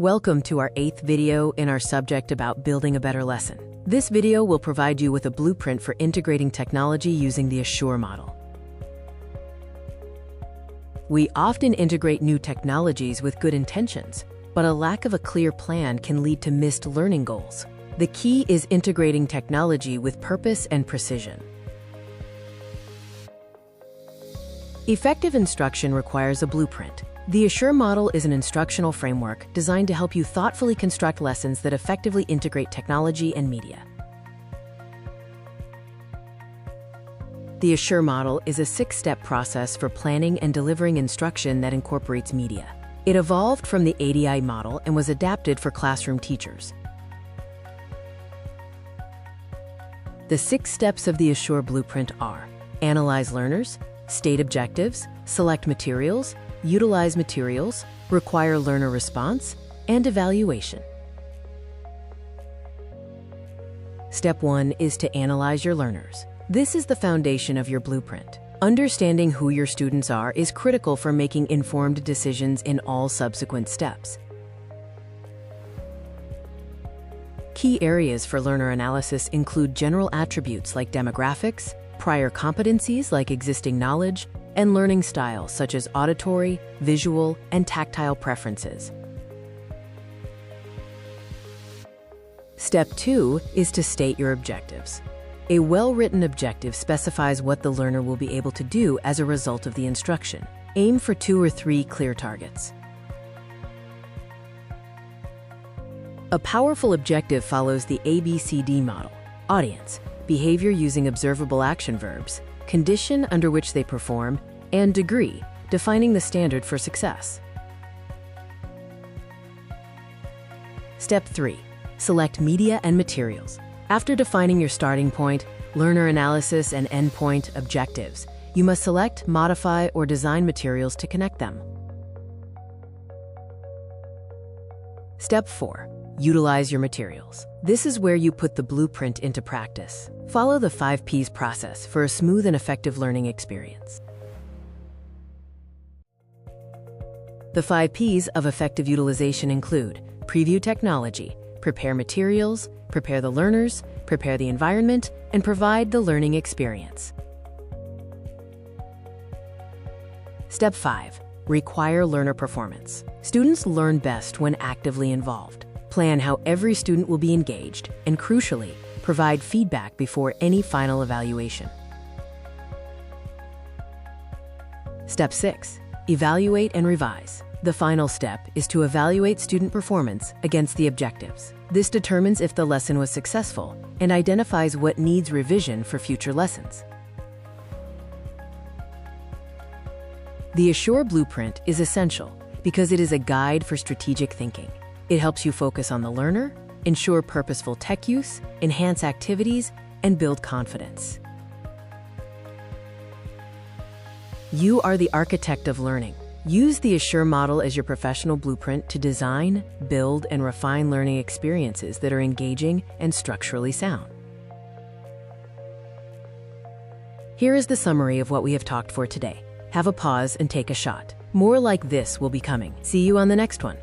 Welcome to our 8th video in our subject about building a better lesson. This video will provide you with a blueprint for integrating technology using the Assure model. We often integrate new technologies with good intentions, but a lack of a clear plan can lead to missed learning goals. The key is integrating technology with purpose and precision. Effective instruction requires a blueprint. The Assure model is an instructional framework designed to help you thoughtfully construct lessons that effectively integrate technology and media. The Assure model is a 6-step process for planning and delivering instruction that incorporates media. It evolved from the ADI model and was adapted for classroom teachers. The 6 steps of the Assure blueprint are: analyze learners, state objectives, select materials, utilize materials, require learner response, and evaluation. Step 1 is to analyze your learners. This is the foundation of your blueprint. Understanding who your students are is critical for making informed decisions in all subsequent steps. Key areas for learner analysis include general attributes like demographics, prior competencies like existing knowledge, and learning styles such as auditory, visual, and tactile preferences. Step 2 is to state your objectives. A well-written objective specifies what the learner will be able to do as a result of the instruction. Aim for 2 or 3 clear targets. A powerful objective follows the ABCD model: audience, behavior using observable action verbs, condition under which they perform, and degree, defining the standard for success. Step 3. Select media and materials. After defining your starting point, learner analysis, and endpoint objectives, you must select, modify, or design materials to connect them. Step 4. Utilize your materials. This is where you put the blueprint into practice. Follow the 5 Ps process for a smooth and effective learning experience. The 5 Ps of effective utilization include: preview technology, prepare materials, prepare the learners, prepare the environment, and provide the learning experience. Step 5. Require learner performance. Students learn best when actively involved. Plan how every student will be engaged, and crucially, provide feedback before any final evaluation. Step 6. Evaluate and revise. The final step is to evaluate student performance against the objectives. This determines if the lesson was successful and identifies what needs revision for future lessons. The Assure blueprint is essential because it is a guide for strategic thinking. It helps you focus on the learner, ensure purposeful tech use, enhance activities, and build confidence. You are the architect of learning. Use the Assure model as your professional blueprint to design, build, and refine learning experiences that are engaging and structurally sound. Here is the summary of what we have talked for today. Have a pause and take a shot. More like this will be coming. See you on the next one.